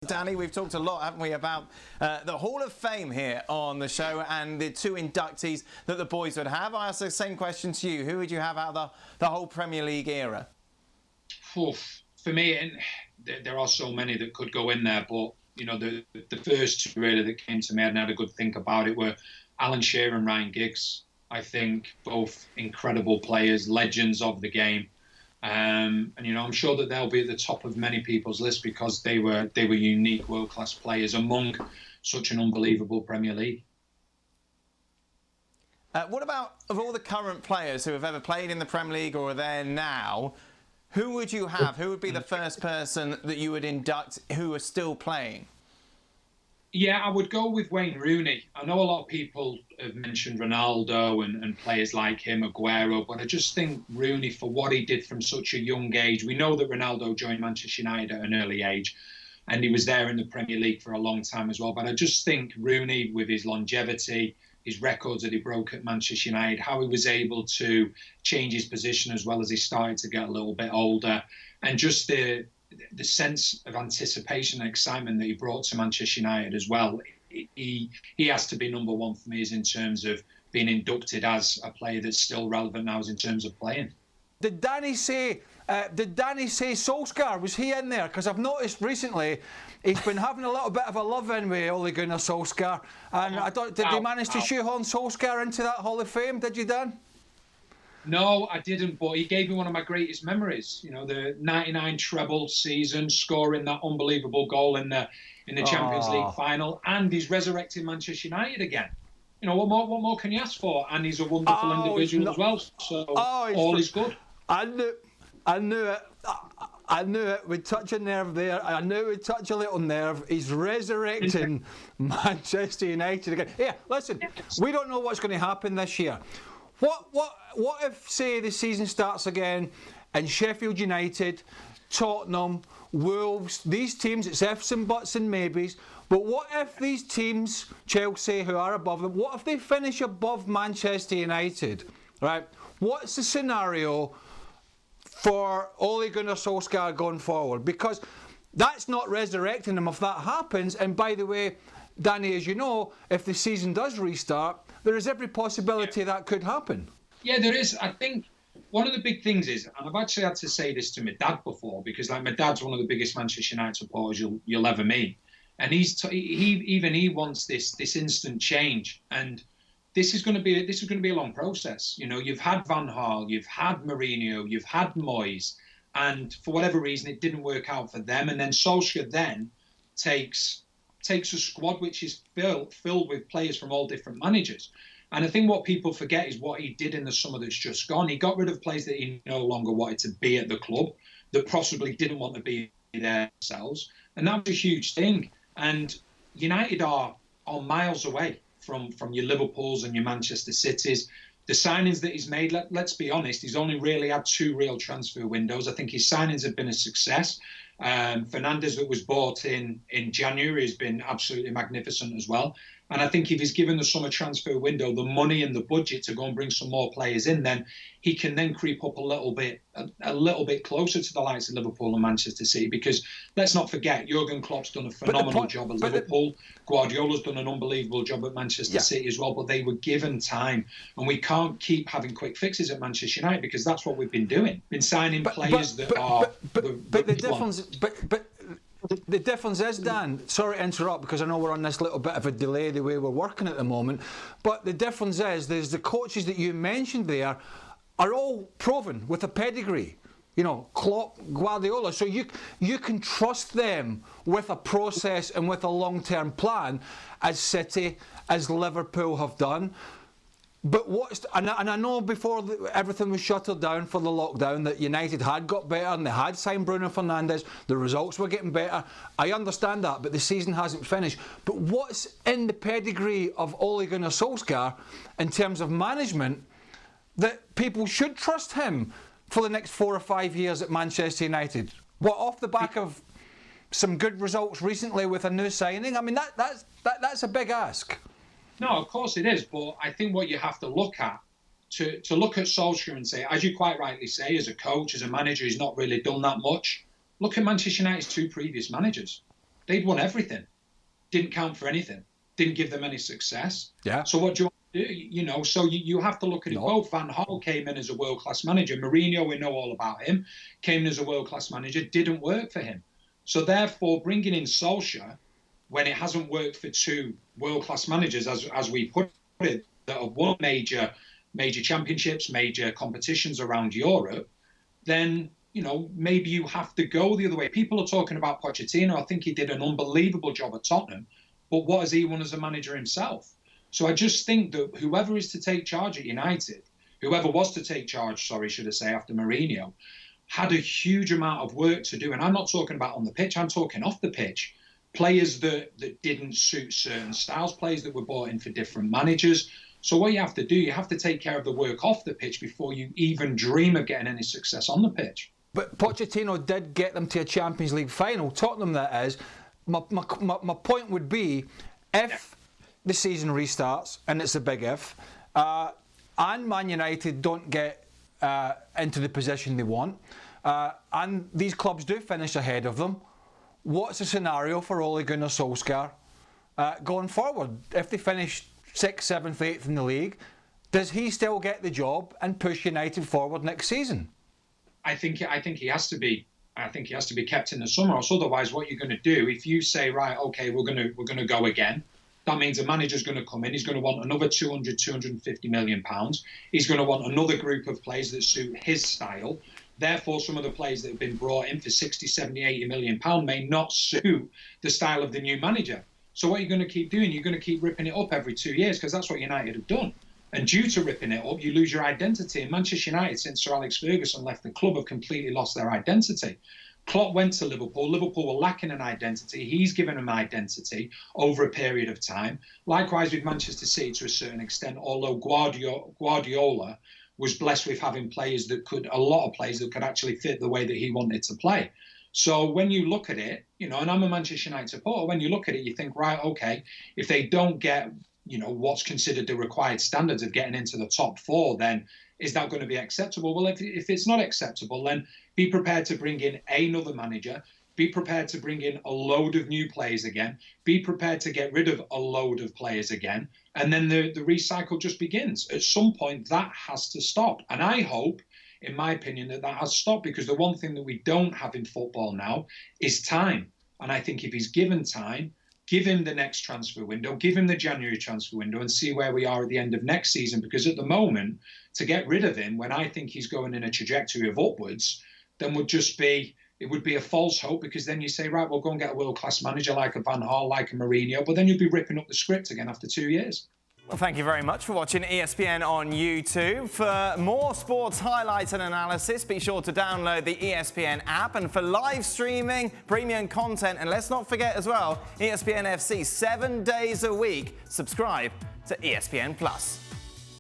Danny, we've talked a lot, haven't we, about the Hall of Fame here on the show and the two inductees that the boys would have. I ask the same question to you. Who would you have out of the whole Premier League era? For me, there are so many that could go in there, but you know, the first two really that came to me and had a good think about it were Alan Shearer and Ryan Giggs. I think both incredible players, legends of the game. And you know, I'm sure that they'll be at the top of many people's list because they were unique, world-class players among such an unbelievable Premier League. What about, of all the current players who have ever played in the Premier League or are there now, who would you have? Who would be the first person that you would induct who are still playing? Yeah, I would go with Wayne Rooney. I know a lot of people have mentioned Ronaldo and players like him, Aguero, but I just think Rooney, for what he did from such a young age, we know that Ronaldo joined Manchester United at an early age, and he was there in the Premier League for a long time as well. But I just think Rooney, with his longevity, his records that he broke at Manchester United, how he was able to change his position as well as he started to get a little bit older, and just the sense of anticipation and excitement that he brought to Manchester United as well. He has to be number one for me in terms of being inducted as a player that's still relevant now in terms of playing. Did Danny say Solskjaer? Was he in there? Because I've noticed recently he's been having a little bit of a love-in with Ole Gunnar Solskjaer. And did they manage to shoehorn Solskjaer into that Hall of Fame? Did you, Dan? No, I didn't, but he gave me one of my greatest memories. You know, the 99 treble season, scoring that unbelievable goal in the Champions League final, and he's resurrected Manchester United again. You know, what more can you ask for? And he's a wonderful individual as well, so all is good. I knew it. I knew it. We'd touch a nerve there. I knew we'd touch a little nerve. He's resurrecting Manchester United again. Yeah, listen, we don't know what's going to happen this year. What if, say, the season starts again and Sheffield United, Tottenham, Wolves, these teams, it's ifs and buts and maybes, but what if these teams, Chelsea, who are above them, what if they finish above Manchester United, right? What's the scenario for Ole Gunnar Solskjaer going forward? Because that's not resurrecting him if that happens. And by the way, Danny, as you know, if the season does restart, there is every possibility that could happen. Yeah, there is. I think one of the big things is, and I've actually had to say this to my dad before, because like my dad's one of the biggest Manchester United supporters you'll ever meet, and he wants this instant change, and this is going to be a long process. You know, you've had Van Gaal, you've had Mourinho, you've had Moyes, and for whatever reason it didn't work out for them, and then Solskjaer then takes a squad which is filled with players from all different managers. And I think what people forget is what he did in the summer that's just gone. He got rid of players that he no longer wanted to be at the club, that possibly didn't want to be there themselves. And that was a huge thing. And United are miles away from your Liverpools and your Manchester Cities. The signings that he's made, let's be honest, he's only really had 2 real transfer windows. I think his signings have been a success. Fernandes, that was bought in January, has been absolutely magnificent as well. And I think if he's given the summer transfer window the money and the budget to go and bring some more players in, then he can then creep up a little bit closer to the likes of Liverpool and Manchester City. Because let's not forget, Jurgen Klopp's done a phenomenal job at Liverpool. Guardiola's done an unbelievable job at Manchester City as well. But they were given time, and we can't keep having quick fixes at Manchester United, because that's what we've been doing. Been signing players that are. But the difference. But the difference is, Dan, sorry to interrupt because I know we're on this little bit of a delay the way we're working at the moment, but the difference is there's the coaches that you mentioned there are all proven with a pedigree. You know, Klopp, Guardiola, so you can trust them with a process and with a long-term plan, as City, as Liverpool have done. But and I know before everything was shuttled down for the lockdown that United had got better and they had signed Bruno Fernandes, the results were getting better. I understand that, but the season hasn't finished. But what's in the pedigree of Ole Gunnar Solskjaer in terms of management that people should trust him for the next 4 or 5 years at Manchester United? What, off the back of some good results recently with a new signing? I mean, that's a big ask. No, of course it is. But I think what you have to look at, to look at Solskjaer and say, as you quite rightly say, as a coach, as a manager, he's not really done that much. Look at Manchester United's 2 previous managers. They'd won everything. Didn't count for anything. Didn't give them any success. Yeah. So what do you want to do? You know, so you have to look at it both. Van Gaal came in as a world-class manager. Mourinho, we know all about him, came in as a world-class manager, didn't work for him. So therefore, bringing in Solskjaer, when it hasn't worked for two world-class managers, as we put it, that have won major championships, major competitions around Europe, then, you know, maybe you have to go the other way. People are talking about Pochettino. I think he did an unbelievable job at Tottenham. But what has he won as a manager himself? So I just think that whoever is to take charge at United, whoever was to take charge, should I say, after Mourinho, had a huge amount of work to do. And I'm not talking about on the pitch, I'm talking off the pitch. Players that didn't suit certain styles, players that were brought in for different managers. So what you have to do, you have to take care of the work off the pitch before you even dream of getting any success on the pitch. But Pochettino did get them to a Champions League final, Tottenham that is. My point would be, if the season restarts, and it's a big if, and Man United don't get into the position they want, and these clubs do finish ahead of them, what's the scenario for Ole Gunnar Solskjaer going forward? If they finish 6th, 7th, 8th in the league, does he still get the job and push United forward next season? I think he has to be. I think he has to be kept in the summer. Else, otherwise, what you're going to do, if you say, right, okay, we're going to go again, that means a manager's going to come in. He's going to want another 250 million pounds. He's going to want another group of players that suit his style. Therefore, some of the players that have been brought in for 60, 70, 80 million pounds may not suit the style of the new manager. So what you're going to keep doing, you're going to keep ripping it up every 2 years, because that's what United have done. And due to ripping it up, you lose your identity. And Manchester United, since Sir Alex Ferguson left the club, have completely lost their identity. Klopp went to Liverpool. Liverpool were lacking an identity. He's given them identity over a period of time. Likewise with Manchester City to a certain extent, although Guardiola was blessed with having a lot of players that could actually fit the way that he wanted to play. So when you look at it, you know, and I'm a Manchester United supporter, when you look at it, you think, right, okay, if they don't get, you know, what's considered the required standards of getting into the top four, then is that going to be acceptable? Well, if it's not acceptable, then be prepared to bring in another manager, be prepared to bring in a load of new players again, be prepared to get rid of a load of players again, and then the recycle just begins. At some point, that has to stop. And I hope, in my opinion, that has stopped, because the one thing that we don't have in football now is time. And I think if he's given time, give him the next transfer window, give him the January transfer window, and see where we are at the end of next season. Because at the moment, to get rid of him, when I think he's going in a trajectory of upwards, then it would be a false hope, because then you say, right, we'll go and get a world-class manager like a Van Gaal, like a Mourinho, but then you'll be ripping up the script again after 2 years. Well, thank you very much for watching ESPN on YouTube. For more sports highlights and analysis, be sure to download the ESPN app. And for live streaming, premium content, and let's not forget as well, ESPN FC 7 days a week. Subscribe to ESPN+.